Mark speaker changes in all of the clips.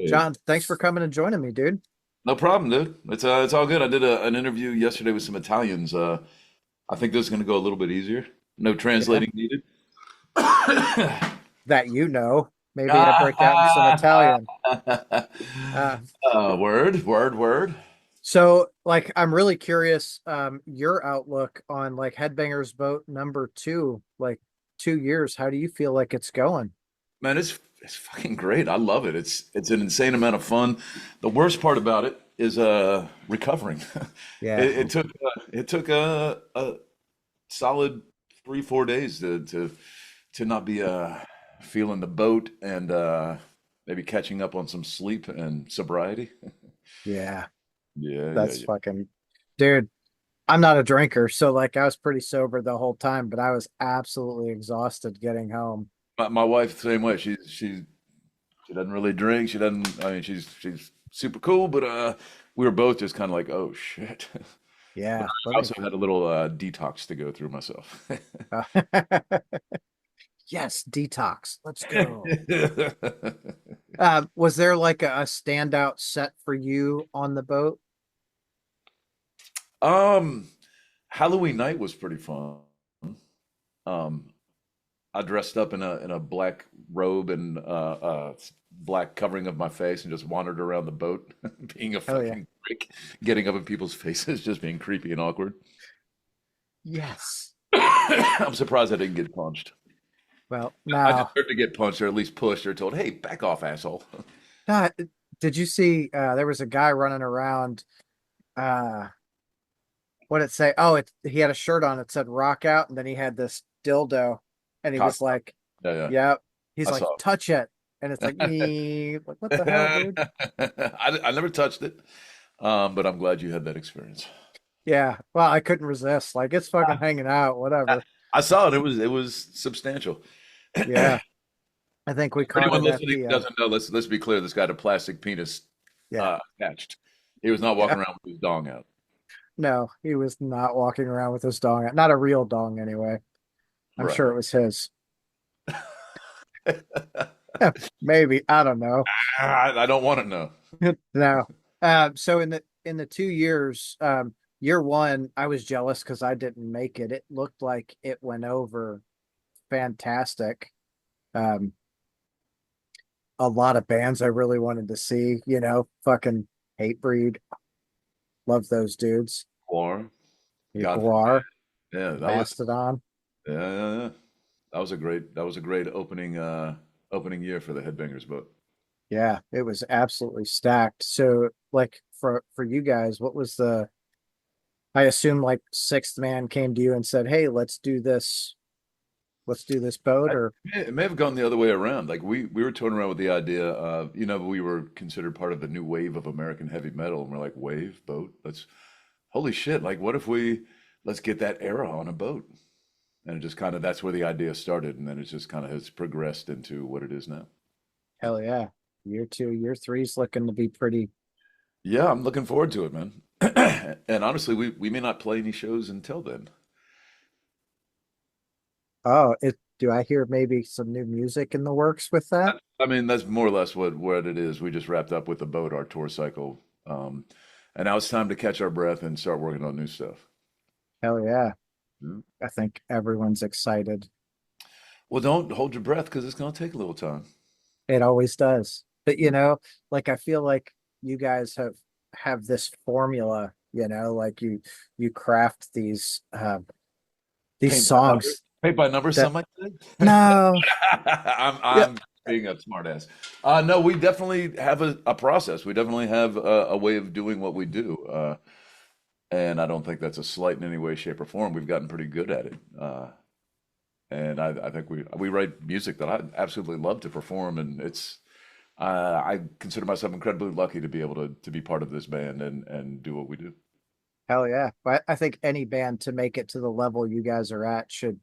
Speaker 1: Dave.
Speaker 2: John, thanks for coming and joining me, dude.
Speaker 1: No problem, dude. It's all good. I did an interview yesterday with some Italians. I think this is going to go a little bit easier. No
Speaker 2: Yeah,
Speaker 1: translating needed.
Speaker 2: that you know. Maybe I break out into some Italian. Uh,
Speaker 1: Word.
Speaker 2: so I'm really curious, your outlook on like Headbangers Boat number two, like 2 years. How do you feel like it's going?
Speaker 1: Man, it's fucking great. I love it. It's an insane amount of fun. The worst part about it is recovering.
Speaker 2: Yeah,
Speaker 1: It took a solid 3 4 days to not be feeling the boat and maybe catching up on some sleep and sobriety.
Speaker 2: yeah,
Speaker 1: Yeah.
Speaker 2: that's fucking, dude. I'm not a drinker, so like I was pretty sober the whole time, but I was absolutely exhausted getting home.
Speaker 1: My wife, same way. She doesn't really drink. She doesn't. I mean, she's super cool, but we were both just kind of like, oh shit. But
Speaker 2: Yeah,
Speaker 1: I
Speaker 2: let me.
Speaker 1: also had a little detox to go through myself.
Speaker 2: Yes, detox. Let's go. Was there like a standout set for you on the boat?
Speaker 1: Um, Halloween night was pretty fun. Um, I dressed up in a black robe and black covering of my face and just wandered around the boat, being a
Speaker 2: Oh yeah.
Speaker 1: fucking prick, getting up in people's faces, just being creepy and awkward.
Speaker 2: Yes.
Speaker 1: I'm surprised I didn't get punched.
Speaker 2: Well,
Speaker 1: I
Speaker 2: now,
Speaker 1: deserve to get punched or at least pushed or told, "Hey, back off, asshole."
Speaker 2: uh, did you see there was a guy running around uh what did it say? Oh, he had a shirt on that said rock out, and then he had this dildo and he
Speaker 1: Cock.
Speaker 2: was like,
Speaker 1: Yeah.
Speaker 2: yep. He's
Speaker 1: I
Speaker 2: like,
Speaker 1: saw
Speaker 2: touch it. And it's like
Speaker 1: it.
Speaker 2: me, like, what the hell, dude?
Speaker 1: I never touched it, but I'm glad you had that experience.
Speaker 2: Yeah. Well, I couldn't resist. Like it's fucking hanging out, whatever.
Speaker 1: I saw it. It was substantial.
Speaker 2: Yeah. I think we
Speaker 1: For
Speaker 2: caught
Speaker 1: anyone
Speaker 2: him at
Speaker 1: listening
Speaker 2: the
Speaker 1: who doesn't know, let's be clear. This guy had a plastic penis
Speaker 2: yeah.
Speaker 1: attached. He was not
Speaker 2: Yeah.
Speaker 1: walking around with his dong out.
Speaker 2: No, he was not walking around with his dong. Not a real dong anyway. I'm
Speaker 1: Right.
Speaker 2: sure it was his. Maybe. I don't know.
Speaker 1: I don't want to know.
Speaker 2: No. So in the 2 years, year one, I was jealous because I didn't make it. It looked like it went over fantastic. Um, a lot of bands I really wanted to see, fucking Hatebreed. Love those dudes.
Speaker 1: War, God,
Speaker 2: Guar,
Speaker 1: yeah,
Speaker 2: Mastodon.
Speaker 1: yeah. That was a great opening year for the Headbangers Boat.
Speaker 2: Yeah, it was absolutely stacked. So like for you guys, what was the I assume like sixth man came to you and said, "Hey, let's do this boat," or
Speaker 1: It may have gone the other way around. Like we were toying around with the idea of, we were considered part of the new wave of American heavy metal, and we're like, wave, boat, holy shit, like what if let's get that era on a boat? And it just kind of that's where the idea started, and then it just kind of has progressed into what it is now.
Speaker 2: hell yeah. Year two, year three's looking to be pretty.
Speaker 1: Yeah, I'm looking forward to it, man. And honestly, we may not play any shows until then.
Speaker 2: Oh, it do I hear maybe some new music in the works with that?
Speaker 1: I mean, that's more or less what it is. We just wrapped up with the boat, our tour cycle. And now it's time to catch our breath and start working on new stuff.
Speaker 2: Hell yeah.
Speaker 1: Yeah.
Speaker 2: I think everyone's excited.
Speaker 1: Well, don't hold your breath because it's going to take a little time.
Speaker 2: It always does. But like I feel like you guys have this formula, like you craft these
Speaker 1: Paint by numbers.
Speaker 2: songs
Speaker 1: Paint by numbers,
Speaker 2: that
Speaker 1: some might say.
Speaker 2: no. Yeah.
Speaker 1: I'm being a smartass. No, we definitely have a process. We definitely have a way of doing what we do. And I don't think that's a slight in any way, shape, or form. We've gotten pretty good at it. And I think we write music that I absolutely love to perform, and I consider myself incredibly lucky to be able to be part of this band and do what we do.
Speaker 2: Hell yeah. But I think any band to make it to the level you guys are at should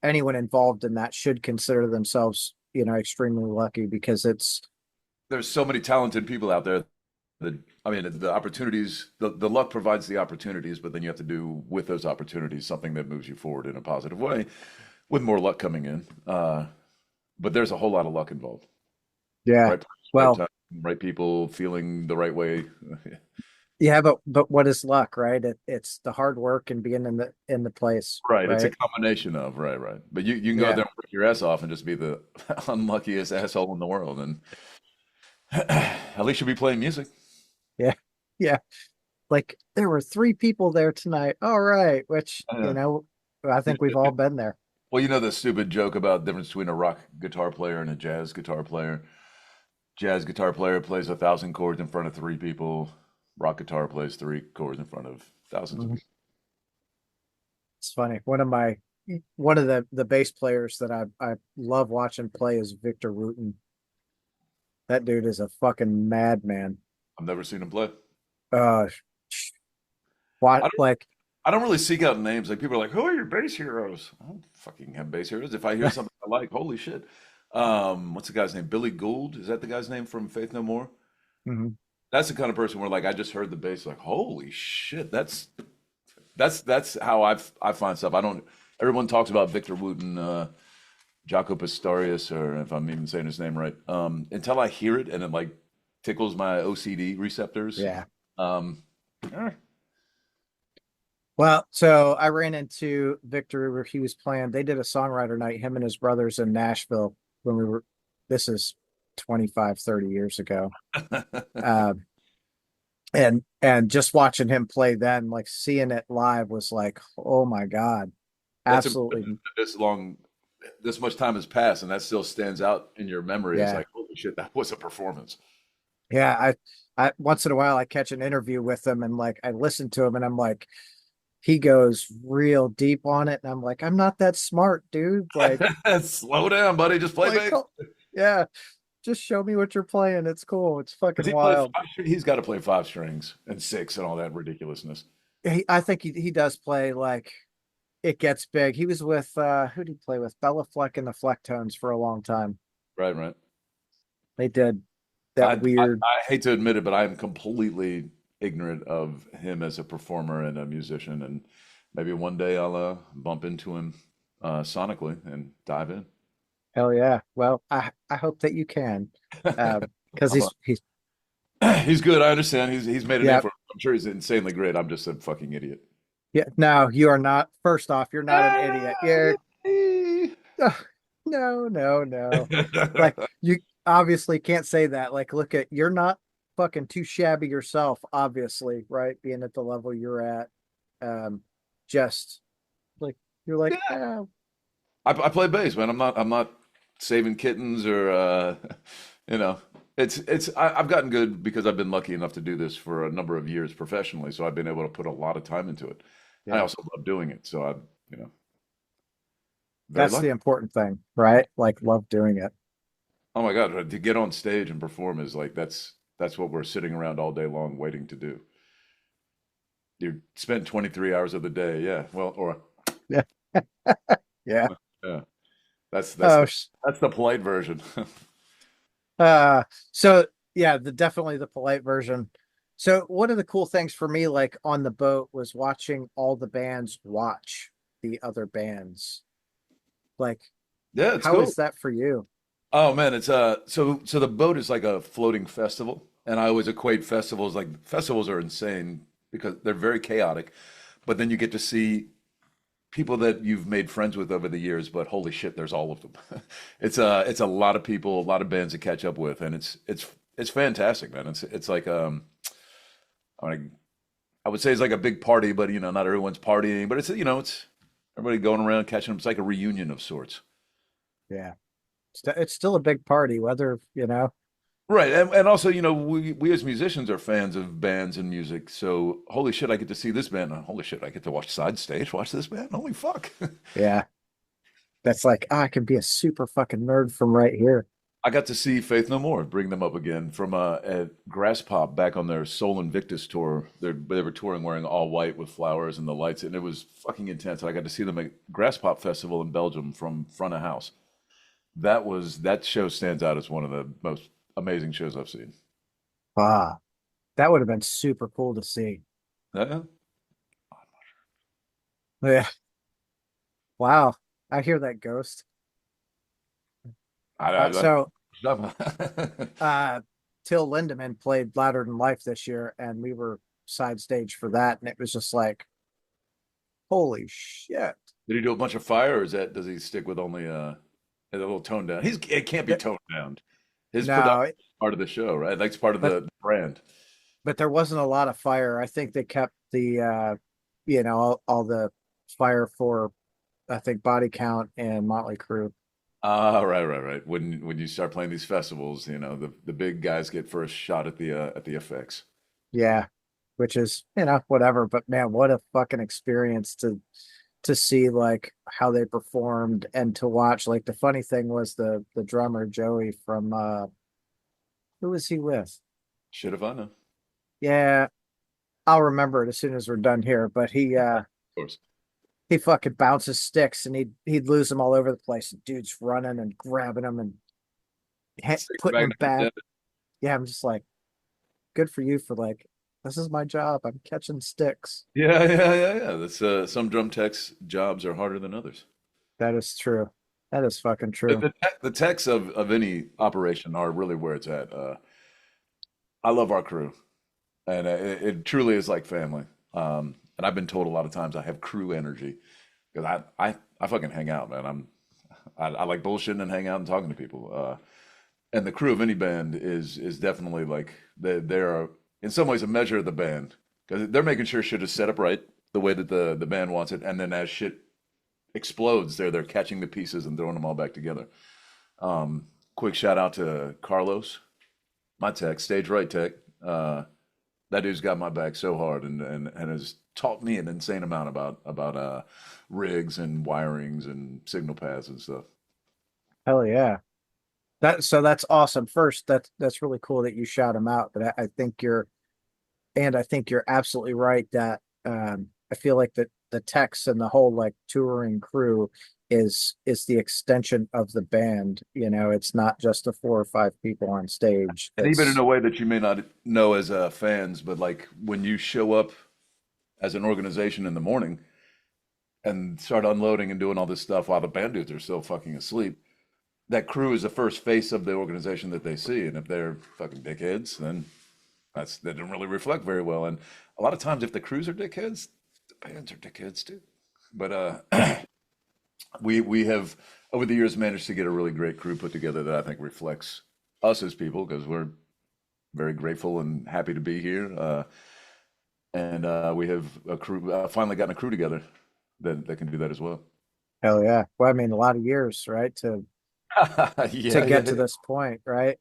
Speaker 2: anyone involved in that should consider themselves, extremely lucky because it's
Speaker 1: There's so many talented people out there that I mean the opportunities, the luck provides the opportunities, but then you have to do with those opportunities something that moves you forward in a positive way, with more luck coming in. But there's a whole lot of luck involved.
Speaker 2: yeah.
Speaker 1: Right place, right
Speaker 2: Well,
Speaker 1: time. right people feeling the right way.
Speaker 2: Yeah, but what is luck, right? It's the hard work and being in the place,
Speaker 1: Right. It's a
Speaker 2: right?
Speaker 1: combination of, right, right. But you can go out
Speaker 2: Yeah,
Speaker 1: there and work your ass off and just be the unluckiest asshole in the world. And at least you'll be playing music.
Speaker 2: yeah, yeah. Like there were three people there tonight. All right, which,
Speaker 1: Yeah.
Speaker 2: I think we've all been there.
Speaker 1: Well, you know the stupid joke about the difference between a rock guitar player and a jazz guitar player. Jazz guitar player plays 1,000 chords in front of three people. Rock guitar plays three chords in front of thousands of
Speaker 2: Mhm.
Speaker 1: people.
Speaker 2: It's funny. One of the bass players that I love watching play is Victor Wooten. That dude is a fucking madman.
Speaker 1: I've never seen him play.
Speaker 2: Uh, what
Speaker 1: I don't.
Speaker 2: like
Speaker 1: I don't really seek out names. Like people are like, "Who are your bass heroes?" I don't fucking have bass heroes. If I hear something I like, holy shit. What's the guy's name? Billy Gould? Is that the guy's name from Faith No More?
Speaker 2: Mhm.
Speaker 1: That's the kind of person where like I just heard the bass, like, holy shit, that's how I find stuff. I don't. Everyone talks about Victor Wooten, Jaco Pastorius, or if I'm even saying his name right. Until I hear it and it like tickles my OCD receptors.
Speaker 2: Yeah.
Speaker 1: Um, eh,
Speaker 2: Well, so I ran into Victor where he was playing. They did a songwriter night, him and his brothers in Nashville when this is 25, 30 years ago. Um, and just watching him play then, like seeing it live was like, oh my God,
Speaker 1: that's impressive.
Speaker 2: absolutely.
Speaker 1: This long, this much time has passed, and that still stands out in your memory. It's
Speaker 2: Yeah.
Speaker 1: like, holy shit, that was a performance.
Speaker 2: Yeah. I once in a while I catch an interview with him and like I listen to him and I'm like, he goes real deep on it. And I'm like, I'm not that smart, dude.
Speaker 1: Slow down, buddy. Just play bass.
Speaker 2: Oh, yeah, just show me what you're playing. It's cool. It's
Speaker 1: Does
Speaker 2: fucking
Speaker 1: he play
Speaker 2: wild.
Speaker 1: five He's got to play five strings and six and all that ridiculousness.
Speaker 2: I think he does play like it gets big. He was with who did he play with? Bella Fleck and the Flecktones for a long time.
Speaker 1: Right, right.
Speaker 2: They did
Speaker 1: I,
Speaker 2: that
Speaker 1: I
Speaker 2: weird.
Speaker 1: I hate to admit it, but I'm completely ignorant of him as a performer and a musician. And maybe one day I'll bump into him sonically and dive in.
Speaker 2: Hell yeah. Well, I hope that you can, because
Speaker 1: I'm he's good. I understand. He's made a name
Speaker 2: yeah,
Speaker 1: for him. I'm sure he's insanely great. I'm just a fucking idiot.
Speaker 2: yeah. No, you are not. First off, you're not an idiot. You're no, no, no. Like you obviously can't say that. Like, look at you're not fucking too shabby yourself, obviously, right? Being at the level you're at. Just like you're like,
Speaker 1: Yeah,
Speaker 2: oh,
Speaker 1: I play bass, man. I'm not saving kittens or you know. I've gotten good because I've been lucky enough to do this for a number of years professionally, so I've been able to put a lot of time into it. I
Speaker 2: yeah.
Speaker 1: also love doing it, so I'm, very
Speaker 2: That's the
Speaker 1: lucky.
Speaker 2: important thing, right? Like love doing it.
Speaker 1: Oh my God, to get on stage and perform is like that's what we're sitting around all day long waiting to do. You spend 23 hours of the day, yeah. Well, or
Speaker 2: Yeah. Yeah.
Speaker 1: yeah, that's that's
Speaker 2: Oh,
Speaker 1: the that's the polite version.
Speaker 2: uh, so yeah, the definitely the polite version. So one of the cool things for me, like on the boat, was watching all the bands watch the other bands. Like,
Speaker 1: Yeah, it's
Speaker 2: how
Speaker 1: cool.
Speaker 2: is that for you?
Speaker 1: Oh man, it's so the boat is like a floating festival, and I always equate festivals like festivals are insane because they're very chaotic, but then you get to see people that you've made friends with over the years, but holy shit, there's all of them. It's a lot of people, a lot of bands to catch up with, and it's fantastic, man. It's like I mean, I would say it's like a big party, but not everyone's partying, but it's everybody going around catching them. It's like a reunion of sorts.
Speaker 2: Yeah, it's still a big party, whether
Speaker 1: Right, and also, we as musicians are fans of bands and music. So, holy shit, I get to see this band. Holy shit, I get to watch side stage, watch this band. Holy fuck.
Speaker 2: yeah, that's like I can be a super fucking nerd from right here.
Speaker 1: I got to see Faith No More, bring them up again from at Grass Pop back on their Soul Invictus tour. They were touring wearing all white with flowers and the lights, and it was fucking intense. I got to see them at Grass Pop Festival in Belgium from front of house. That show stands out as one of the most amazing shows I've seen.
Speaker 2: Ah, that would have been super cool to see.
Speaker 1: Yeah.
Speaker 2: Yeah. Wow. I hear that ghost.
Speaker 1: I,
Speaker 2: Uh,
Speaker 1: I,
Speaker 2: so
Speaker 1: I,
Speaker 2: uh Till Lindemann played Louder Than Life this year, and we were side stage for that, and it was just like, holy shit.
Speaker 1: Did he do a bunch of fire, or does he stick with only a little toned down? It can't be toned down. His production
Speaker 2: No,
Speaker 1: is part of the show, right? That's part of
Speaker 2: but
Speaker 1: the brand.
Speaker 2: there wasn't a lot of fire. I think they kept the all the fire for I think Body Count and Motley Crue.
Speaker 1: Ah, right, right, right. When you start playing these festivals, the big guys get first shot at the effects.
Speaker 2: Yeah, which is, whatever, but man, what a fucking experience to see like how they performed and to watch. Like the funny thing was the drummer Joey from who was he with?
Speaker 1: Shit if I know. Of
Speaker 2: Yeah, I'll remember it as soon as we're done here, but
Speaker 1: course.
Speaker 2: he fucking bounces sticks and he'd lose them all over the place. Dude's running and grabbing them and
Speaker 1: Six
Speaker 2: putting them
Speaker 1: Magnum
Speaker 2: back.
Speaker 1: Content.
Speaker 2: Yeah, I'm just like, good for you for like, this is my job. I'm catching sticks.
Speaker 1: Yeah, yeah, yeah, yeah. That's some drum techs jobs are harder than others.
Speaker 2: That is true. That is fucking
Speaker 1: The,
Speaker 2: true.
Speaker 1: the, tech, the techs of any operation are really where it's at. I love our crew, and it truly is like family. And I've been told a lot of times I have crew energy because I fucking hang out, man. I like bullshitting and hang out and talking to people. And the crew of any band is definitely like they're in some ways a measure of the band because they're making sure shit is set up right the way that the band wants it, and then as shit explodes, they're catching the pieces and throwing them all back together. Quick shout out to Carlos, my tech, stage right tech. That dude's got my back so hard and has taught me an insane amount about rigs and wirings and signal paths and stuff.
Speaker 2: Hell yeah. That's awesome. First, that's really cool that you shout him out. But I think you're absolutely right that I feel like the techs and the whole like touring crew is the extension of the band. It's not just the four or five people on stage.
Speaker 1: And even in
Speaker 2: It's
Speaker 1: a way that you may not know as fans, but like when you show up as an organization in the morning and start unloading and doing all this stuff while the band dudes are still fucking asleep, that crew is the first face of the organization that they see. And if they're fucking dickheads, then that doesn't really reflect very well. And a lot of times, if the crews are dickheads, the bands are dickheads too. But we have over the years managed to get a really great crew put together that I think reflects us as people because we're very grateful and happy to be here. And we have a crew finally gotten a crew together that can do that as well.
Speaker 2: hell yeah. Well, I mean, a lot of years, right, to
Speaker 1: Yeah, yeah,
Speaker 2: get to
Speaker 1: yeah.
Speaker 2: this point, right?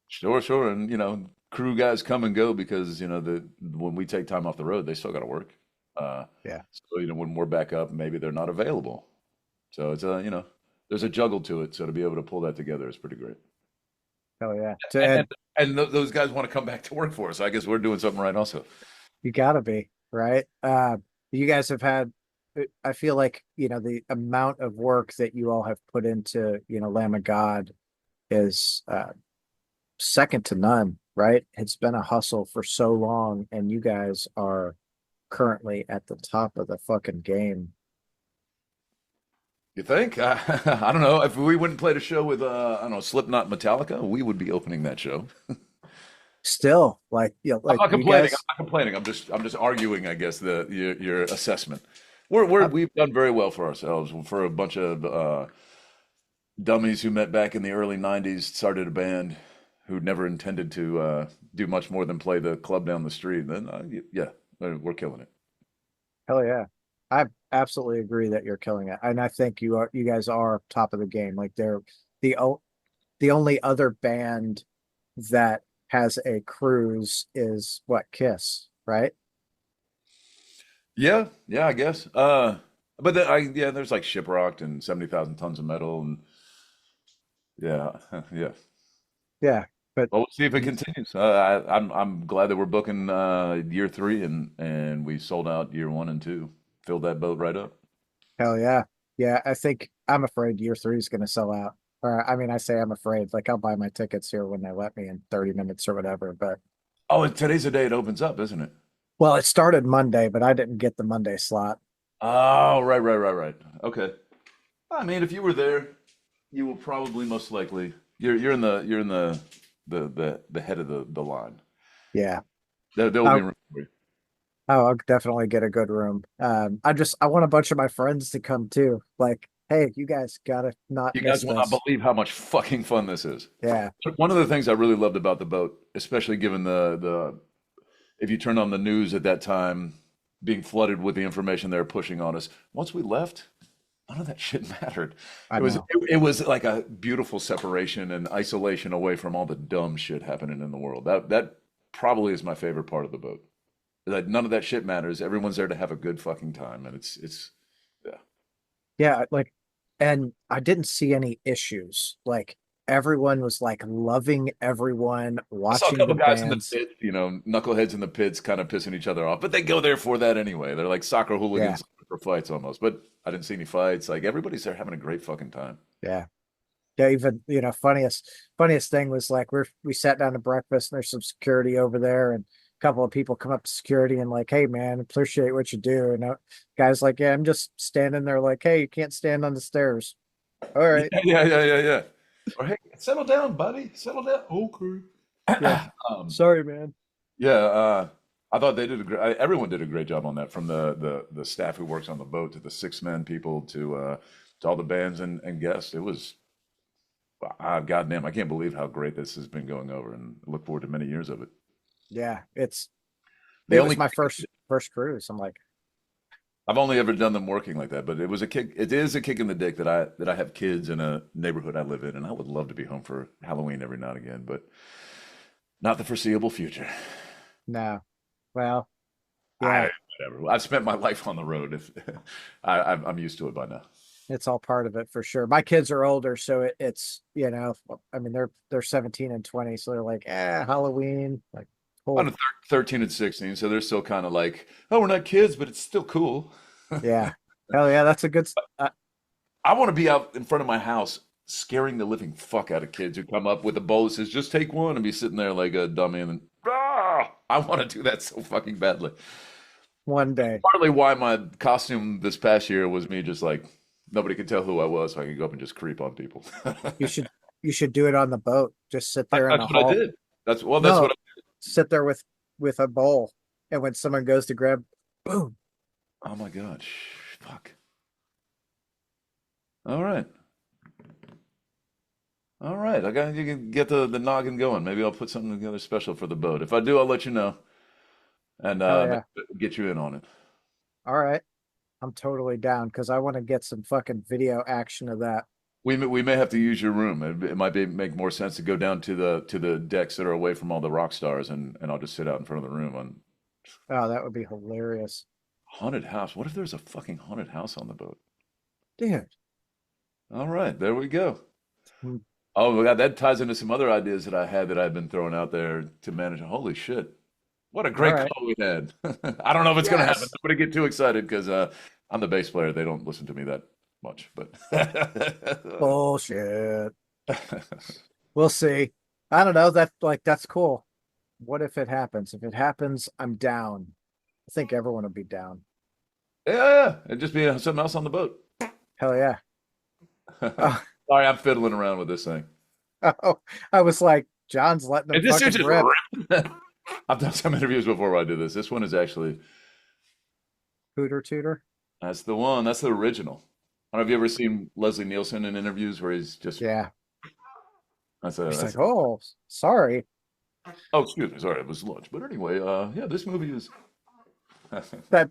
Speaker 1: Sure, sure. And crew guys come and go because the when we take time off the road, they still got to work. Uh,
Speaker 2: Yeah.
Speaker 1: so when we're back up, maybe they're not available. So it's there's a juggle to it. So to be able to pull that together is pretty great.
Speaker 2: Hell yeah.
Speaker 1: And those guys want to come back to work for us. So I guess we're doing something right also.
Speaker 2: You gotta be, right? You guys have had, I feel like, the amount of work that you all have put into, Lamb of God is second to none, right? It's been a hustle for so long, and you guys are currently at the top of the fucking game.
Speaker 1: You think? I don't know. If we wouldn't play the show with I don't know, Slipknot, Metallica, we would be opening that show.
Speaker 2: Still, like,
Speaker 1: I'm
Speaker 2: like
Speaker 1: not
Speaker 2: you
Speaker 1: complaining. I'm
Speaker 2: guys,
Speaker 1: not complaining. I'm just arguing, I guess, your assessment.
Speaker 2: I,
Speaker 1: We've done very well for ourselves for a bunch of dummies who met back in the early '90s, started a band who never intended to do much more than play the club down the street. Then yeah, we're killing it.
Speaker 2: hell yeah. I absolutely agree that you're killing it. And I think you guys are top of the game. Like they're the the only other band that has a cruise is what, Kiss, right?
Speaker 1: Yeah, yeah, I guess. But yeah, there's like Shiprocked and 70,000 Tons of Metal and yeah, yeah.
Speaker 2: Yeah, but
Speaker 1: Well, we'll see if it continues. I'm glad that we're booking year three and we sold out year one and two. Filled that boat right up.
Speaker 2: hell yeah. Yeah, I think I'm afraid year three is going to sell out. Or I mean, I say I'm afraid. Like I'll buy my tickets here when they let me in 30 minutes or whatever. But
Speaker 1: Oh, and today's the day it opens up, isn't it?
Speaker 2: well, it started Monday, but I didn't get the Monday slot.
Speaker 1: Oh, right, right, right, right. Okay. I mean, if you were there, you will probably most likely you're in the the head of the line.
Speaker 2: Yeah.
Speaker 1: There will be
Speaker 2: Oh,
Speaker 1: room for you.
Speaker 2: I'll definitely get a good room. I want a bunch of my friends to come too. Like, hey, you guys gotta not
Speaker 1: You guys
Speaker 2: miss
Speaker 1: will not
Speaker 2: this.
Speaker 1: believe how much fucking fun this is.
Speaker 2: Yeah.
Speaker 1: One of the things I really loved about the boat, especially given the if you turned on the news at that time, being flooded with the information they were pushing on us. Once we left, none of that shit mattered.
Speaker 2: I know.
Speaker 1: It was like a beautiful separation and isolation away from all the dumb shit happening in the world. That probably is my favorite part of the boat. Like none of that shit matters. Everyone's there to have a good fucking time, and it's yeah.
Speaker 2: Yeah, like, and I didn't see any issues. Like everyone was like loving everyone,
Speaker 1: I saw a
Speaker 2: watching the
Speaker 1: couple guys in the
Speaker 2: bands.
Speaker 1: pit, knuckleheads in the pits, kind of pissing each other off, but they go there for that anyway. They're like soccer
Speaker 2: Yeah,
Speaker 1: hooligans for fights almost. But I didn't see any fights. Like everybody's there having a great fucking time.
Speaker 2: yeah. Yeah, even funniest thing was like we sat down to breakfast and there's some security over there and a couple of people come up to security and like, hey man, appreciate what you do. And guy's like, yeah, I'm just standing there like, hey, you can't stand on the stairs. All
Speaker 1: Yeah,
Speaker 2: right.
Speaker 1: yeah. Or hey, settle down, buddy. Settle down. Okay.
Speaker 2: Yeah.
Speaker 1: Um,
Speaker 2: Sorry, man.
Speaker 1: yeah, I thought they did a great. Everyone did a great job on that, from the staff who works on the boat to the six men people to all the bands and guests. It was, goddamn, I can't believe how great this has been going over, and I look forward to many years of it.
Speaker 2: Yeah,
Speaker 1: The
Speaker 2: it was
Speaker 1: only
Speaker 2: my first cruise. I'm like,
Speaker 1: I've only ever done them working like that, but it was a kick. It is a kick in the dick that I have kids in a neighborhood I live in, and I would love to be home for Halloween every now and again, but not the foreseeable future.
Speaker 2: no. Well, yeah,
Speaker 1: I whatever. I've spent my life on the road. If I'm used to it by now.
Speaker 2: it's all part of it for sure. My kids are older, so it's I mean they're 17 and 20, so they're like, Halloween, like
Speaker 1: I'm
Speaker 2: cool.
Speaker 1: 13 and 16, so they're still kind of like, oh, we're not kids, but it's still cool.
Speaker 2: Yeah. Hell yeah, that's a
Speaker 1: I want to be out in front of my house scaring the living fuck out of kids who come up with a bowl that says, just take one, and be sitting there like a dummy. And then, I want to do that so fucking badly.
Speaker 2: one day.
Speaker 1: Partly why my costume this past year was me just like, nobody could tell who I was, so I could go up and just creep on people.
Speaker 2: You should you should do it on the boat. Just sit there in
Speaker 1: That's
Speaker 2: the
Speaker 1: what I
Speaker 2: hall.
Speaker 1: did. That's what
Speaker 2: No, sit there with a bowl, and when someone goes to grab, boom.
Speaker 1: oh my God. Fuck. All right. All right. You can get the noggin going. Maybe I'll put something together special for the boat. If I do, I'll let you know and
Speaker 2: Hell
Speaker 1: maybe
Speaker 2: yeah.
Speaker 1: get you in on it.
Speaker 2: All right. I'm totally down because I want to get some fucking video action of that.
Speaker 1: We may have to use your room. It might make more sense to go down to the decks that are away from all the rock stars, and I'll just sit out in front of the room on
Speaker 2: Oh, that would be hilarious.
Speaker 1: haunted house. What if there's a fucking haunted house on the boat?
Speaker 2: Dude.
Speaker 1: All right, there we go.
Speaker 2: Hmm.
Speaker 1: Oh my God, that ties into some other ideas that I had that I've been throwing out there to manage. Holy shit. What a
Speaker 2: All
Speaker 1: great
Speaker 2: right.
Speaker 1: call we had. I don't know if it's going to happen.
Speaker 2: Yes.
Speaker 1: I'm going to get too excited because I'm the bass player. They don't listen to me that much, but
Speaker 2: Bullshit. We'll see. I don't know. That's cool. What if it happens? If it happens, I'm down. I think everyone will be down.
Speaker 1: yeah, it'd just be something else on the boat.
Speaker 2: Hell yeah. Oh,
Speaker 1: Sorry, I'm fiddling around with this thing.
Speaker 2: oh, I was like, John's letting them
Speaker 1: And this dude
Speaker 2: fucking
Speaker 1: just
Speaker 2: rip.
Speaker 1: ripped. I've done some interviews before where I do this. This one is actually,
Speaker 2: Hooter Tooter.
Speaker 1: that's the one. That's the original. I don't know if you ever seen Leslie Nielsen in interviews where he's just,
Speaker 2: Yeah. He's
Speaker 1: that's
Speaker 2: like, oh, sorry.
Speaker 1: oh, excuse me. Sorry, it was lunch. But anyway, yeah, this movie is
Speaker 2: That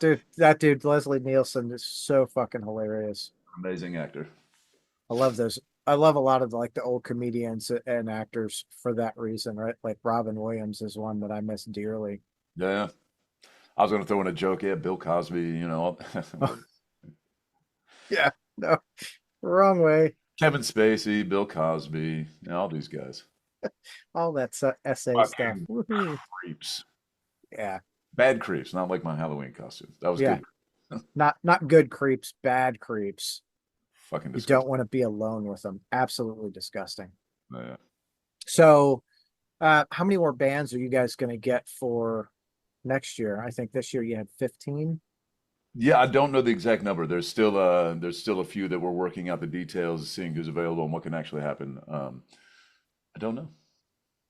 Speaker 2: dude, Leslie Nielsen is so fucking hilarious.
Speaker 1: amazing actor.
Speaker 2: I love those. I love a lot of like the old comedians and actors for that reason, right? Like Robin Williams is one that I miss dearly.
Speaker 1: Yeah. I was going to throw in a joke. Yeah, Bill Cosby,
Speaker 2: Yeah, no, wrong way.
Speaker 1: Kevin Spacey, Bill Cosby, all these guys.
Speaker 2: All that essay stuff.
Speaker 1: Fucking
Speaker 2: Woohoo.
Speaker 1: creeps.
Speaker 2: Yeah,
Speaker 1: Bad creeps, not like my Halloween costume. That was
Speaker 2: yeah.
Speaker 1: good.
Speaker 2: Not good creeps, bad creeps.
Speaker 1: Fucking
Speaker 2: You don't
Speaker 1: disgusting.
Speaker 2: want to be alone with them. Absolutely disgusting.
Speaker 1: Yeah.
Speaker 2: So, how many more bands are you guys going to get for next year? I think this year you had 15.
Speaker 1: Yeah, I don't know the exact number. There's still a few that we're working out the details, seeing who's available and what can actually happen. I don't know.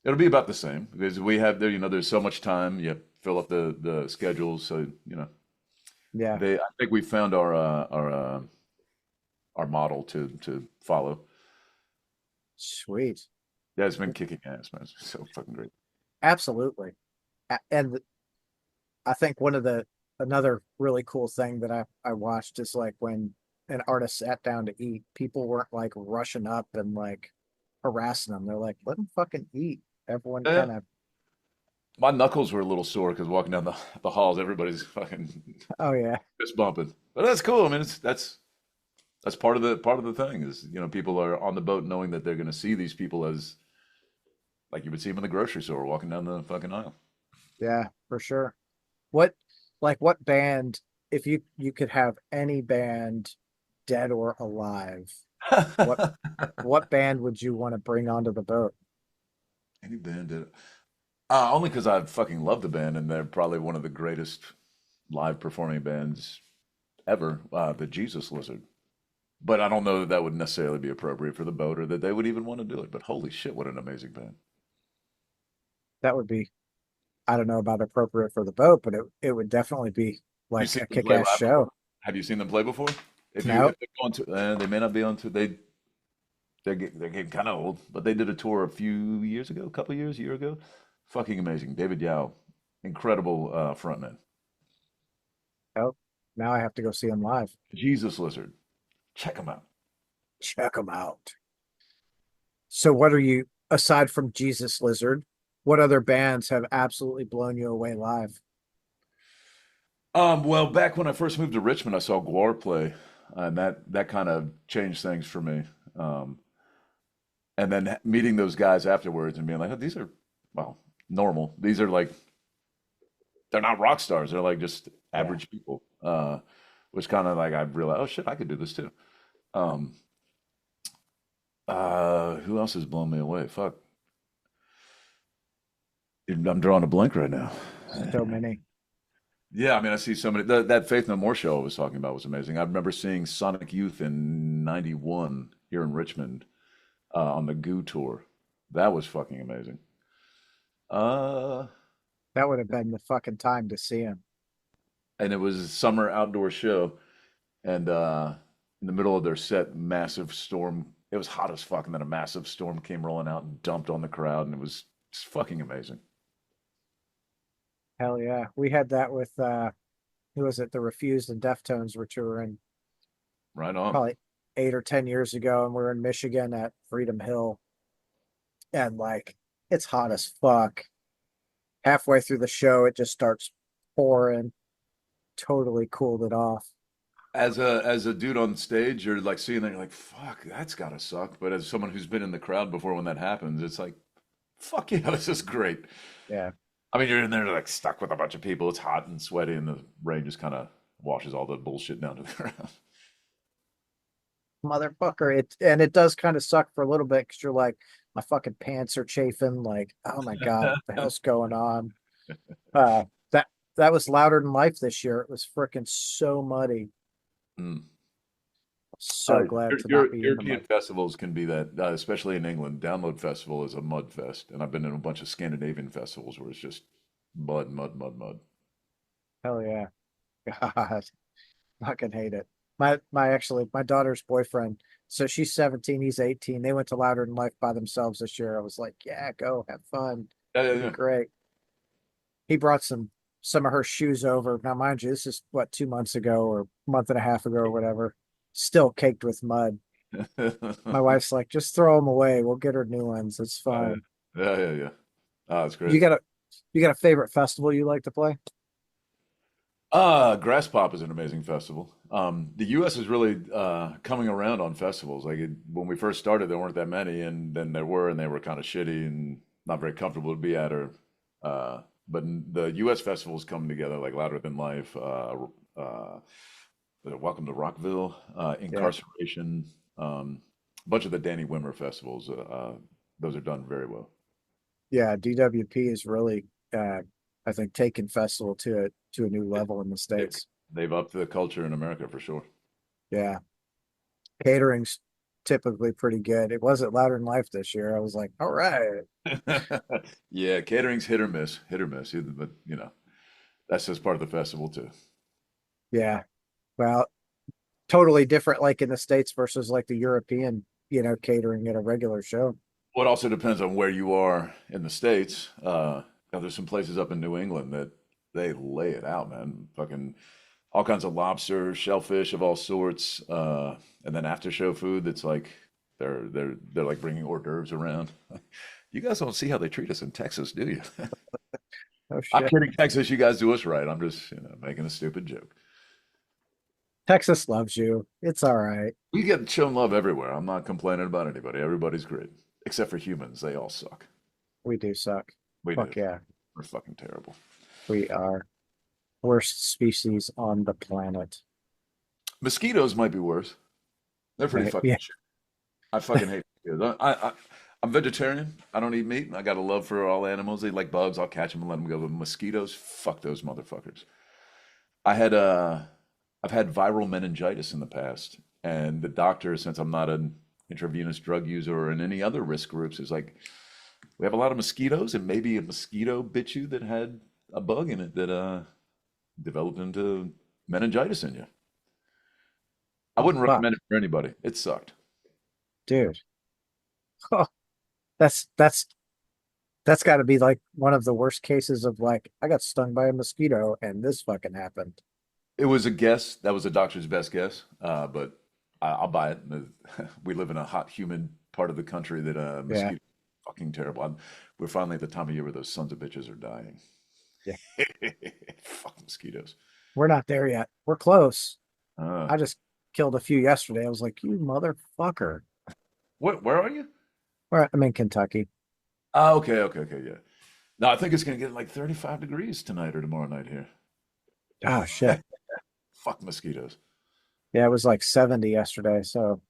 Speaker 1: It'll be about the same because we have there, there's so much time. You fill up the schedules, so
Speaker 2: Yeah,
Speaker 1: I think we found our model to follow.
Speaker 2: sweet.
Speaker 1: Yeah, it's been kicking ass, man. It's so fucking great.
Speaker 2: Absolutely. And I think another really cool thing that I watched is like when an artist sat down to eat, people weren't like rushing up and like harassing them. They're like, let them fucking eat. Everyone
Speaker 1: Yeah,
Speaker 2: kind of,
Speaker 1: my knuckles were a little sore because walking down the halls, everybody's fucking
Speaker 2: oh yeah,
Speaker 1: fist bumping. But that's cool. I mean, that's part of the thing is people are on the boat knowing that they're going to see these people as like you would see them in the grocery store walking down the fucking aisle.
Speaker 2: yeah, for sure. What what band, if you could have any band dead or alive, what what band would you want to bring onto the boat?
Speaker 1: Any band did it. Only because I fucking love the band and they're probably one of the greatest live performing bands ever, the Jesus Lizard. But I don't know that that would necessarily be appropriate for the boat or that they would even want to do it. But holy shit, what an amazing band.
Speaker 2: That would be, I don't know about appropriate for the boat, but it would definitely be
Speaker 1: You've
Speaker 2: like
Speaker 1: seen
Speaker 2: a
Speaker 1: them play
Speaker 2: kick-ass
Speaker 1: live before?
Speaker 2: show.
Speaker 1: Have you seen them play before?
Speaker 2: No,
Speaker 1: If they're going to, they may not be on to they're getting kind of old, but they did a tour a few years ago, a couple years, a year ago. Fucking amazing. David Yao, incredible frontman.
Speaker 2: no. Now I have to go see them live.
Speaker 1: Jesus Lizard, check them out.
Speaker 2: Check them out. So what are you, aside from Jesus Lizard, what other bands have absolutely blown you away live?
Speaker 1: Well, back when I first moved to Richmond, I saw Guar play, and that kind of changed things for me. Um, and then meeting those guys afterwards and being like, oh, these are well normal. These are like they're not rock stars. They're like just
Speaker 2: Yeah.
Speaker 1: average people. Which kind of like I realized, oh shit, I could do this too. Um, who else has blown me away? Fuck, I'm drawing a blank right now.
Speaker 2: So many.
Speaker 1: Yeah, I mean, I see so many. That Faith No More show I was talking about was amazing. I remember seeing Sonic Youth in '91 here in Richmond on the Goo tour. That was fucking amazing. Uh,
Speaker 2: That would have been the fucking time to see him.
Speaker 1: and it was a summer outdoor show, and in the middle of their set, massive storm. It was hot as fuck, and then a massive storm came rolling out and dumped on the crowd, and it was just fucking amazing.
Speaker 2: Hell yeah. We had that with who was it? The Refused and Deftones were touring
Speaker 1: Right on.
Speaker 2: probably 8 or 10 years ago, and we're in Michigan at Freedom Hill, and like it's hot as fuck. Halfway through the show, it just starts pouring. Totally cooled it off.
Speaker 1: As a dude on stage, you're like seeing that, you're like, fuck, that's gotta suck. But as someone who's been in the crowd before when that happens, it's like, fuck yeah, this is great.
Speaker 2: Yeah.
Speaker 1: I mean, you're in there like stuck with a bunch of people. It's hot and sweaty, and the rain just kind of washes all the bullshit down to the ground.
Speaker 2: Motherfucker. It does kind of suck for a little bit because you're like, my fucking pants are chafing. Like, oh my God, what the hell's going on? Uh that that was Louder Than Life this year. It was freaking so muddy.
Speaker 1: Mm.
Speaker 2: So glad to not be in the
Speaker 1: European
Speaker 2: mud.
Speaker 1: festivals can be that, especially in England. Download Festival is a mud fest, and I've been in a bunch of Scandinavian festivals where it's just mud, mud, mud, mud.
Speaker 2: Hell yeah. God, fucking hate it. My daughter's boyfriend, so she's 17, he's 18. They went to Louder Than Life by themselves this year. I was like, yeah, go have fun.
Speaker 1: Yeah, yeah,
Speaker 2: It'll be
Speaker 1: yeah.
Speaker 2: great. He brought some of her shoes over. Now, mind you, this is what 2 months ago or a month and a half ago or whatever. Still caked with mud. My wife's like, just throw them away. We'll get her new ones. It's
Speaker 1: Yeah,
Speaker 2: fine.
Speaker 1: yeah, yeah, yeah. Oh, it's
Speaker 2: You
Speaker 1: great.
Speaker 2: got a you got a favorite festival you like to play?
Speaker 1: Grass Pop is an amazing festival. The U.S. is really coming around on festivals. When we first started, there weren't that many, and then there were, and they were kind of shitty and not very comfortable to be at. The U.S. festivals coming together, like Louder Than Life, uh, Welcome to Rockville,
Speaker 2: Yeah.
Speaker 1: Incarceration, a bunch of the Danny Wimmer festivals. Those are done very well.
Speaker 2: Yeah, DWP is really I think taking festival to a new level in the
Speaker 1: They've
Speaker 2: States.
Speaker 1: they've upped the culture in America for sure.
Speaker 2: Yeah. Catering's typically pretty good. It wasn't Louder Than Life this year. I was like, all right.
Speaker 1: Yeah, catering's hit or miss. But that's just part of the festival too.
Speaker 2: Yeah. Well, totally different like in the States versus like the European, catering at a regular show.
Speaker 1: Well, it also depends on where you are in the States. There's some places up in New England that they lay it out, man. Fucking all kinds of lobster, shellfish of all sorts, and then after show food that's like they're like bringing hors d'oeuvres around. You guys don't see how they treat us in Texas, do you?
Speaker 2: Oh
Speaker 1: I'm
Speaker 2: shit.
Speaker 1: kidding, Texas. You guys do us right. I'm just making a stupid joke.
Speaker 2: Texas loves you. It's all right.
Speaker 1: We get shown love everywhere. I'm not complaining about anybody. Everybody's great, except for humans. They all suck.
Speaker 2: We do suck.
Speaker 1: We do.
Speaker 2: Fuck yeah.
Speaker 1: We're fucking terrible.
Speaker 2: We are worst species on the planet.
Speaker 1: Mosquitoes might be worse. They're pretty
Speaker 2: Right?
Speaker 1: fucking
Speaker 2: Yeah.
Speaker 1: shit. I fucking hate mosquitoes. I'm vegetarian. I don't eat meat. I got a love for all animals. They like bugs. I'll catch them and let them go. But mosquitoes, fuck those motherfuckers. I had I've had viral meningitis in the past, and the doctor, since I'm not an intravenous drug user or in any other risk groups, is like, we have a lot of mosquitoes, and maybe a mosquito bit you that had a bug in it that developed into meningitis in you. I
Speaker 2: Oh
Speaker 1: wouldn't
Speaker 2: fuck,
Speaker 1: recommend it for anybody. It sucked.
Speaker 2: dude. Oh, that's got to be like one of the worst cases of like I got stung by a mosquito and this fucking happened.
Speaker 1: It was a guess. That was a doctor's best guess, but I'll buy it. We live in a hot, humid part of the country that
Speaker 2: Yeah.
Speaker 1: mosquitoes are fucking terrible. We're finally at the time of year where those sons of bitches are dying.
Speaker 2: Yeah.
Speaker 1: Fuck mosquitoes.
Speaker 2: We're not there yet. We're close.
Speaker 1: Uh,
Speaker 2: I just killed a few yesterday. I was like, you motherfucker.
Speaker 1: where are you?
Speaker 2: I'm in Kentucky.
Speaker 1: Oh, okay, yeah. No, I think it's gonna get like 35 degrees tonight or tomorrow night here.
Speaker 2: Oh shit.
Speaker 1: Fuck mosquitoes.
Speaker 2: Yeah, it was like 70 yesterday. So,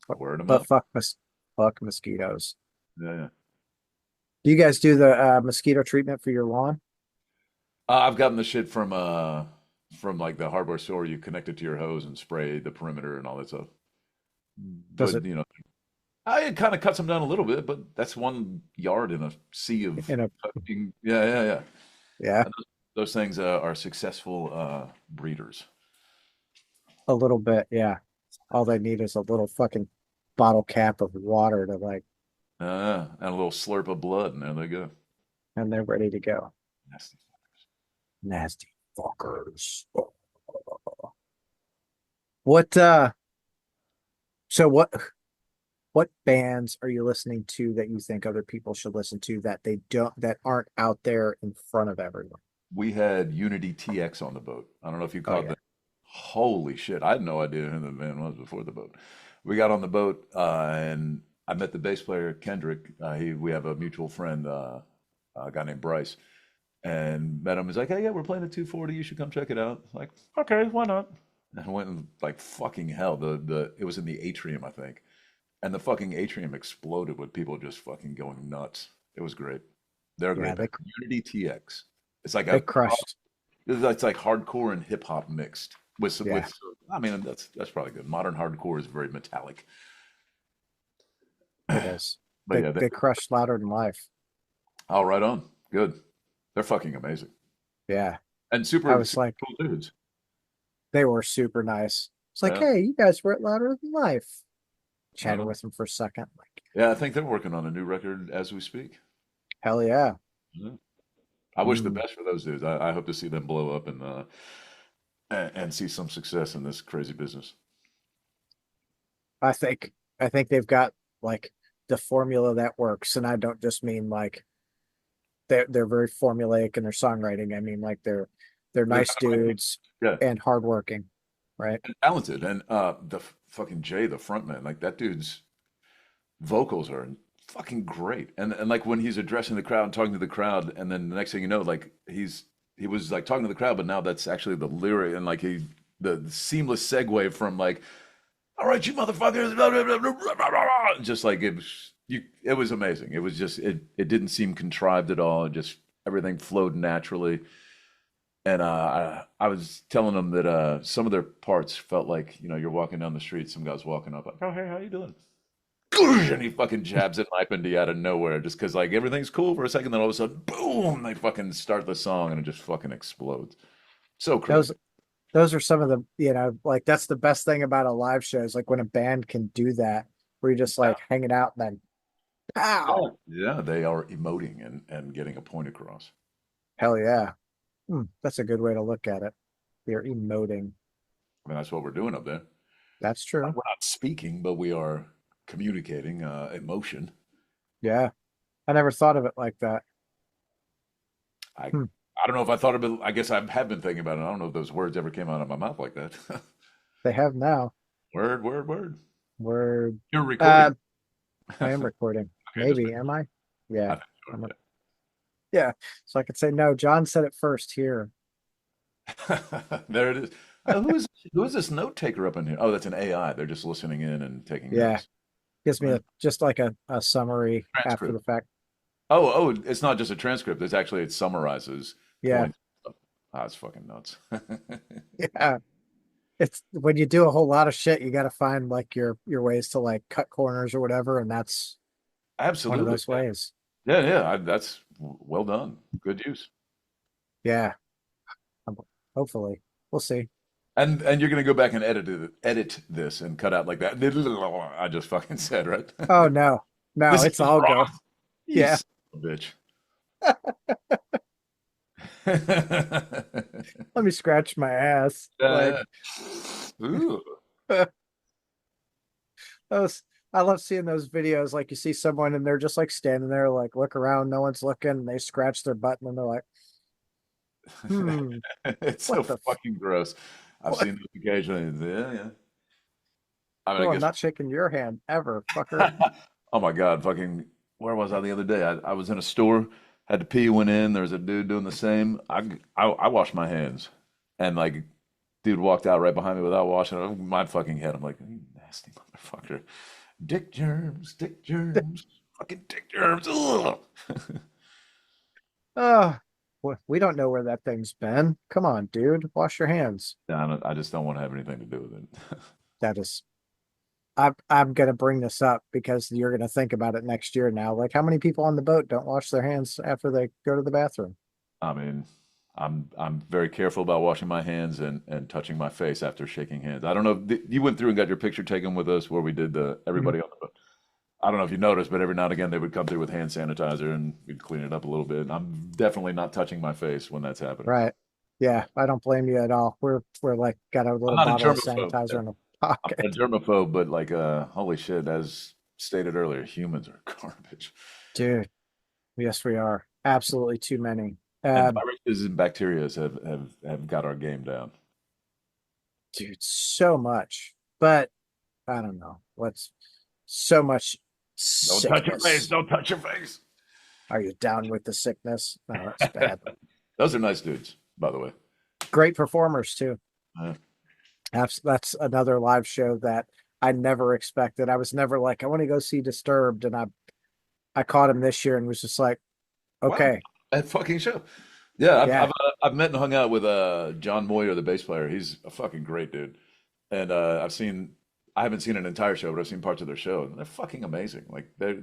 Speaker 2: but,
Speaker 1: Word them
Speaker 2: but
Speaker 1: up.
Speaker 2: fuck mosquitoes.
Speaker 1: Yeah, yeah.
Speaker 2: Do you guys do the mosquito treatment for your lawn?
Speaker 1: I've gotten the shit from like the hardware store. You connect it to your hose and spray the perimeter and all that stuff.
Speaker 2: Does
Speaker 1: But
Speaker 2: it
Speaker 1: it kind of cuts them down a little bit, but that's 1 yard in a sea of
Speaker 2: in a
Speaker 1: fucking, yeah.
Speaker 2: yeah,
Speaker 1: And those things are successful breeders.
Speaker 2: a little bit, yeah. All they need is a little fucking bottle cap of water to like,
Speaker 1: And a little slurp of blood, and there they go.
Speaker 2: and they're ready to go.
Speaker 1: Nasty.
Speaker 2: Nasty fuckers. What so what bands are you listening to that you think other people should listen to that aren't out there in front of everyone?
Speaker 1: We had Unity TX on the boat. I don't know if you
Speaker 2: Oh
Speaker 1: caught
Speaker 2: yeah.
Speaker 1: that. Holy shit. I had no idea who the band was before the boat. We got on the boat and I met the bass player, Kendrick. We have a mutual friend, a guy named Bryce, and met him. He's like, hey, yeah, we're playing at 240. You should come check it out. Like, okay, why not? And I went and like fucking hell. It was in the atrium, I think. And the fucking atrium exploded with people just fucking going nuts. It was great. They're a
Speaker 2: Yeah,
Speaker 1: great band. Unity TX. It's like
Speaker 2: they crushed.
Speaker 1: it's like hardcore and hip hop mixed with some
Speaker 2: Yeah,
Speaker 1: I mean that's probably good. Modern hardcore is very metallic.
Speaker 2: it is.
Speaker 1: But
Speaker 2: They
Speaker 1: yeah,
Speaker 2: they crushed Louder Than Life.
Speaker 1: all right on. Good. They're fucking amazing.
Speaker 2: Yeah.
Speaker 1: And
Speaker 2: I
Speaker 1: super,
Speaker 2: was
Speaker 1: super
Speaker 2: like,
Speaker 1: cool dudes.
Speaker 2: they were super nice. It's like,
Speaker 1: Yeah.
Speaker 2: hey, you guys were at Louder Than Life.
Speaker 1: Right
Speaker 2: Chatted
Speaker 1: on.
Speaker 2: with them for a second. Like,
Speaker 1: Yeah, I think they're working on a new record as we speak.
Speaker 2: hell yeah.
Speaker 1: Yeah. I wish the
Speaker 2: Mm.
Speaker 1: best for those dudes. I hope to see them blow up and see some success in this crazy business.
Speaker 2: I think I think they've got like the formula that works. And I don't just mean like they're very formulaic in their songwriting. I mean like they're
Speaker 1: They're
Speaker 2: nice
Speaker 1: kind of like me.
Speaker 2: dudes
Speaker 1: Yeah,
Speaker 2: and hardworking, right?
Speaker 1: and talented. And fucking Jay, the frontman, like that dude's vocals are fucking great. And like when he's addressing the crowd and talking to the crowd, and then the next thing you know, like he was like talking to the crowd, but now that's actually the lyric, and like the seamless segue from like, all right, you motherfuckers, blah, blah, blah, blah, blah, blah, blah," just like it was amazing. It didn't seem contrived at all. It just everything flowed naturally. And I was telling them that some of their parts felt like, you're walking down the street, some guy's walking up like, "Oh, hey, how you doing?" And he fucking jabs a knife into you out of nowhere just because like everything's cool for a second, then all of a sudden, boom, they fucking start the song and it just fucking explodes. So crazy.
Speaker 2: Those those are some of the, like that's the best thing about a live show is like when a band can do that, where you're just
Speaker 1: Yeah.
Speaker 2: like hanging out and then
Speaker 1: Yeah.
Speaker 2: pow.
Speaker 1: Yeah, they are emoting and getting a point across.
Speaker 2: Hell yeah. That's a good way to look at it. They're emoting.
Speaker 1: I mean, that's what we're doing up there.
Speaker 2: That's true.
Speaker 1: We're not speaking, but we are communicating emotion.
Speaker 2: Yeah. I never thought of it like that.
Speaker 1: I
Speaker 2: Hmm.
Speaker 1: I don't know if I thought of it. I guess I have been thinking about it. I don't know if those words ever came out of my mouth like that.
Speaker 2: They have now.
Speaker 1: Word, word, word.
Speaker 2: We're
Speaker 1: You're recording.
Speaker 2: uh I am recording.
Speaker 1: Okay, just
Speaker 2: Maybe, am I? Yeah.
Speaker 1: I think
Speaker 2: I'm
Speaker 1: so,
Speaker 2: yeah. So I could say no, John said it first here.
Speaker 1: yeah. There it is. Who is this note taker up in here? Oh, that's an AI. They're just listening in and taking
Speaker 2: Yeah.
Speaker 1: notes.
Speaker 2: Gives me
Speaker 1: Right.
Speaker 2: a just like a summary after
Speaker 1: Transcript.
Speaker 2: the fact.
Speaker 1: Oh, it's not just a transcript. It's actually it summarizes
Speaker 2: Yeah.
Speaker 1: points. Ah, it's fucking nuts.
Speaker 2: Yeah. It's when you do a whole lot of shit, you gotta find like your ways to like cut corners or whatever, and that's one of
Speaker 1: Absolutely.
Speaker 2: those ways.
Speaker 1: Yeah, yeah. That's well done. Good use.
Speaker 2: Yeah. Um, Hopefully. We'll see.
Speaker 1: And you're gonna go back and edit this and cut out like that. I just fucking said, right?
Speaker 2: Oh no. No,
Speaker 1: This
Speaker 2: it's
Speaker 1: is
Speaker 2: all go.
Speaker 1: wrong. You
Speaker 2: Yeah.
Speaker 1: son of a bitch.
Speaker 2: Let me scratch my ass.
Speaker 1: Uh,
Speaker 2: Like
Speaker 1: ooh.
Speaker 2: those I love seeing those videos. Like you see someone and they're just like standing there, like look around, no one's looking, and they scratch their butt and then they're like, hmm,
Speaker 1: It's so
Speaker 2: what the
Speaker 1: fucking gross. I've
Speaker 2: what?
Speaker 1: seen this occasionally. Yeah, yeah. I mean, I
Speaker 2: Oh, I'm
Speaker 1: guess.
Speaker 2: not shaking your hand ever, fucker.
Speaker 1: Oh my God, fucking. Where was I the other day? I was in a store, had to pee, went in. There was a dude doing the same. I washed my hands, and like, dude walked out right behind me without washing it. My fucking head. I'm like, you nasty motherfucker. Dick germs, fucking dick germs. Ugh.
Speaker 2: Oh, we don't know where that thing's been. Come on, dude. Wash your hands.
Speaker 1: I just don't want to have anything to do with it.
Speaker 2: That is, I'm gonna bring this up because you're gonna think about it next year now. Like, how many people on the boat don't wash their hands after they go to the bathroom?
Speaker 1: I mean, I'm very careful about washing my hands and touching my face after shaking hands. I don't know if you went through and got your picture taken with us where we did the
Speaker 2: Mhm.
Speaker 1: everybody on the boat. I don't know if you noticed, but every now and again they would come through with hand sanitizer and we'd clean it up a little bit. And I'm definitely not touching my face when that's happening.
Speaker 2: Right. Yeah, I don't blame you at all. We're like got a
Speaker 1: I'm
Speaker 2: little
Speaker 1: not a
Speaker 2: bottle of
Speaker 1: germaphobe.
Speaker 2: sanitizer in a
Speaker 1: I'm not
Speaker 2: pocket.
Speaker 1: a germaphobe, but like holy shit, as stated earlier, humans are garbage.
Speaker 2: Dude, yes, we are. Absolutely too many.
Speaker 1: And
Speaker 2: Um,
Speaker 1: viruses and bacteria have got our game down.
Speaker 2: dude, so much. But I don't know. What's so much
Speaker 1: Don't touch your face.
Speaker 2: sickness.
Speaker 1: Don't touch your face.
Speaker 2: Are you down with the sickness? No, that's bad.
Speaker 1: Those are nice dudes, by the way.
Speaker 2: Great performers too.
Speaker 1: Uh,
Speaker 2: That's another live show that I never expected. I was never like, I want to go see Disturbed, and I caught him this year and was just like,
Speaker 1: wow,
Speaker 2: okay,
Speaker 1: that fucking show. Yeah,
Speaker 2: yeah,
Speaker 1: I've met and hung out with John Moyer, the bass player. He's a fucking great dude. And I haven't seen an entire show, but I've seen parts of their show, and they're fucking amazing. Like they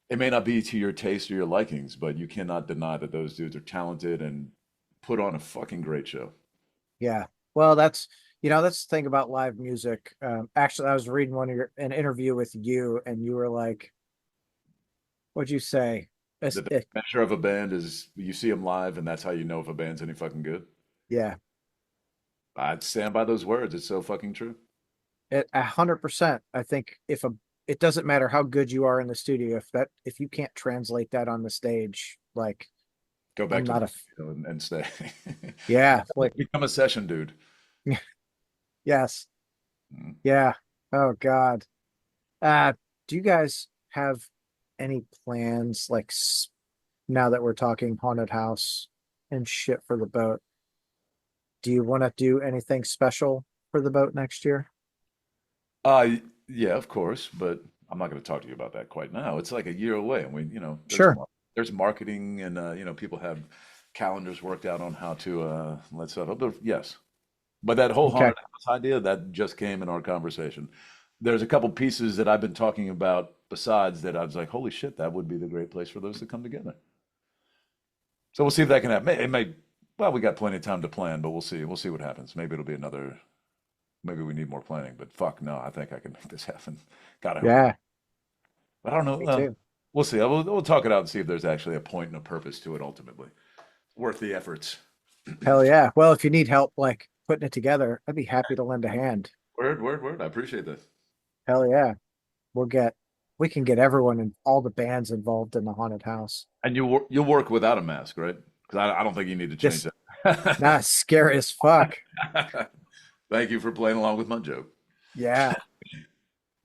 Speaker 1: it may not be to your taste or your likings, but you cannot deny that those dudes are talented and put on a fucking great show.
Speaker 2: yeah. Well, that's the thing about live music. Actually, I was reading an interview with you, and you were like, "What'd you say?"
Speaker 1: The measure of a band is you see them live, and that's how you know if a band's any fucking good.
Speaker 2: Yeah,
Speaker 1: I'd stand by those words. It's so fucking true.
Speaker 2: 100%. I think it doesn't matter how good you are in the studio if you can't translate that on the stage, like
Speaker 1: Go
Speaker 2: I'm
Speaker 1: back to the
Speaker 2: not a
Speaker 1: studio and stay.
Speaker 2: yeah, like
Speaker 1: Become a session dude.
Speaker 2: yes,
Speaker 1: Mm.
Speaker 2: yeah. Oh God. Uh, do you guys have any plans like now that we're talking haunted house and shit for the boat? Do you want to do anything special for the boat next year?
Speaker 1: Yeah, of course, but I'm not going to talk to you about that quite now. It's like a year away, and there's
Speaker 2: Sure.
Speaker 1: there's marketing, and people have calendars worked out on how to let stuff up. But yes, but that whole
Speaker 2: Okay.
Speaker 1: haunted house idea that just came in our conversation. There's a couple pieces that I've been talking about besides that I was like, holy shit, that would be the great place for those to come together. So we'll see if that can happen. It may, well, we got plenty of time to plan, but we'll see. We'll see what happens. Maybe it'll be another, maybe we need more planning, but fuck no, I think I can make this happen. God, I hope it.
Speaker 2: Yeah,
Speaker 1: But I don't know.
Speaker 2: me too.
Speaker 1: We'll see. We'll talk it out and see if there's actually a point and a purpose to it ultimately. Worth the efforts.
Speaker 2: Hell yeah. Well, if you need help like putting it together, I'd be happy to lend a hand.
Speaker 1: Word, word, word. I appreciate this.
Speaker 2: Hell yeah. We'll get we can get everyone and all the bands involved in the haunted house.
Speaker 1: And you'll work without a mask, right? Because I don't think you need to change
Speaker 2: Just nah,
Speaker 1: that.
Speaker 2: scary as fuck.
Speaker 1: Thank you for playing along with my joke.
Speaker 2: Yeah.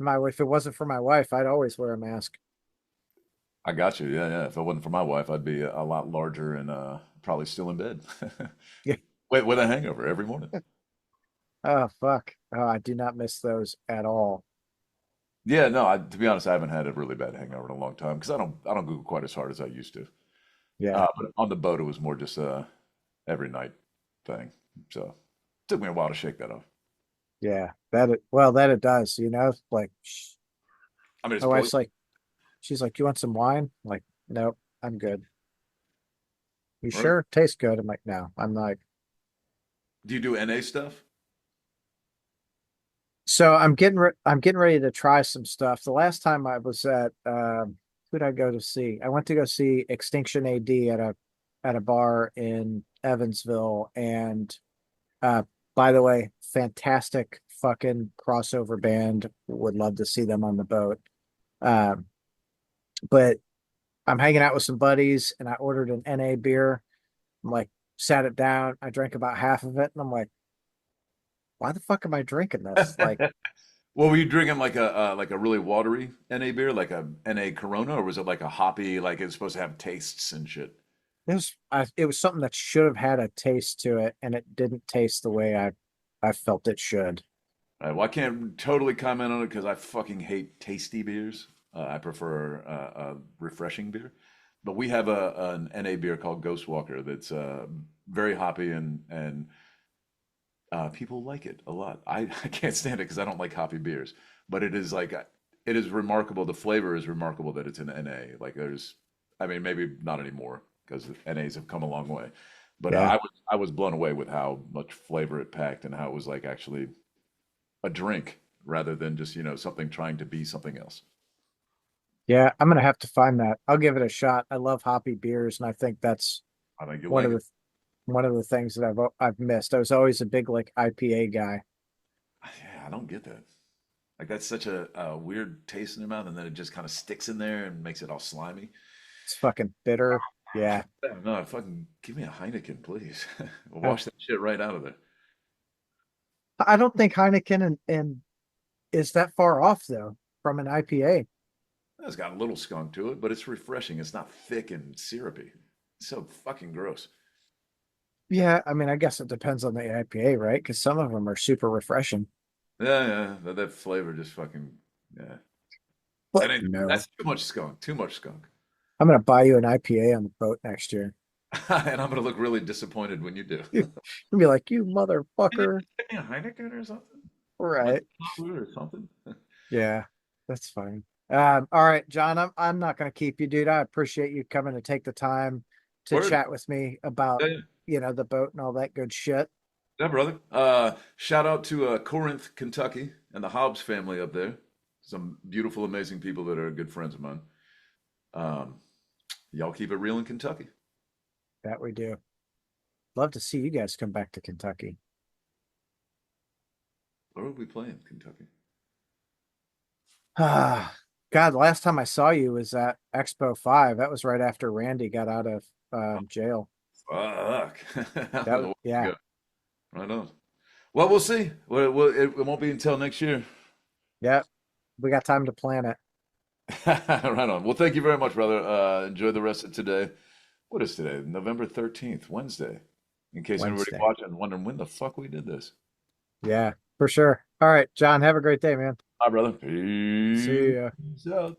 Speaker 2: If it wasn't for my wife, I'd always wear a mask.
Speaker 1: I got you. Yeah, yeah. If it wasn't for my wife, I'd be a lot larger and probably still in bed.
Speaker 2: Yeah.
Speaker 1: With a hangover every morning.
Speaker 2: Oh fuck. Oh, I do not miss those at all.
Speaker 1: Yeah, no, to be honest, I haven't had a really bad hangover in a long time because I don't go quite as hard as I used to.
Speaker 2: Yeah.
Speaker 1: But on the boat, it was more just a every night thing. So it took me a while to shake that off.
Speaker 2: Yeah. That it does, like
Speaker 1: I mean, it's
Speaker 2: my wife's
Speaker 1: poison.
Speaker 2: like, she's like, you want some wine? I'm like, nope, I'm good. You
Speaker 1: Right?
Speaker 2: sure? Tastes good. I'm like, no. I'm like,
Speaker 1: Do you do NA stuff?
Speaker 2: so I'm getting ready to try some stuff. The last time I was at who'd I go to see? I went to go see Extinction AD at a bar in Evansville. And uh by the way, fantastic fucking crossover band. Would love to see them on the boat. Um, but I'm hanging out with some buddies and I ordered an NA beer. I'm like, sat it down. I drank about half of it, and I'm like, why the fuck am I drinking this? Like,
Speaker 1: Well, were you drinking like a really watery NA beer, like a NA Corona, or was it like a hoppy, like it's supposed to have tastes and shit?
Speaker 2: it was something that should have had a taste to it, and it didn't taste the way I felt it should.
Speaker 1: Well, I can't totally comment on it because I fucking hate tasty beers. I prefer a refreshing beer. But we have an NA beer called Ghost Walker that's very hoppy and people like it a lot. I can't stand it because I don't like hoppy beers. But it is like it is remarkable. The flavor is remarkable that it's an NA. Like there's, I mean, maybe not anymore because NAs have come a long way. But
Speaker 2: Yeah.
Speaker 1: I was blown away with how much flavor it packed and how it was like actually a drink rather than just, something trying to be something else.
Speaker 2: Yeah, I'm gonna have to find that. I'll give it a shot. I love hoppy beers, and I think that's
Speaker 1: I think you'll
Speaker 2: one
Speaker 1: like
Speaker 2: of
Speaker 1: it.
Speaker 2: one of the things that I've missed. I was always a big like IPA guy.
Speaker 1: Yeah, I don't get that. Like that's such a weird taste in your mouth, and then it just kind of sticks in there and makes it all slimy.
Speaker 2: It's fucking bitter. Yeah.
Speaker 1: Yeah, no, fucking give me a Heineken, please.
Speaker 2: Oh,
Speaker 1: Wash that shit right out of there.
Speaker 2: I don't think Heineken and is that far off though from an IPA.
Speaker 1: It's got a little skunk to it, but it's refreshing. It's not thick and syrupy. It's so fucking gross.
Speaker 2: Yeah, I mean, I guess it depends on the IPA, right? Because some of them are super refreshing.
Speaker 1: Yeah, yeah, that flavor just fucking yeah.
Speaker 2: But
Speaker 1: That ain't
Speaker 2: no,
Speaker 1: that's too much skunk. Too much skunk.
Speaker 2: I'm gonna buy you an IPA on the boat next year.
Speaker 1: And I'm gonna look really disappointed when you do.
Speaker 2: You'll be like, you
Speaker 1: Can you
Speaker 2: motherfucker.
Speaker 1: get me a Heineken or something? Like
Speaker 2: Right.
Speaker 1: or something?
Speaker 2: Yeah, that's fine. All right, John, I'm not gonna keep you, dude. I appreciate you coming to take the time to
Speaker 1: Word.
Speaker 2: chat with me about,
Speaker 1: Yeah, yeah,
Speaker 2: the boat and all that good shit.
Speaker 1: yeah, brother. Shout out to Corinth, Kentucky, and the Hobbs family up there. Some beautiful, amazing people that are good friends of mine. Um, y'all keep it real in Kentucky.
Speaker 2: That we do. Love to see you guys come back to Kentucky.
Speaker 1: Where are we playing, Kentucky?
Speaker 2: Ah, God, the last time I saw you was at Expo 5. That was right after Randy got out of jail.
Speaker 1: Fuck. That was a while
Speaker 2: Yeah.
Speaker 1: ago. Right on. Well, we'll see. It won't be until next year.
Speaker 2: Yeah. We got time to plan it.
Speaker 1: Right on. Well, thank you very much, brother. Enjoy the rest of today. What is today? November 13th, Wednesday. In case anybody
Speaker 2: Wednesday.
Speaker 1: watching wondering when the fuck we did this.
Speaker 2: Yeah, for sure. All right, John, have a great day, man.
Speaker 1: Hi, brother.
Speaker 2: See ya.
Speaker 1: Peace out.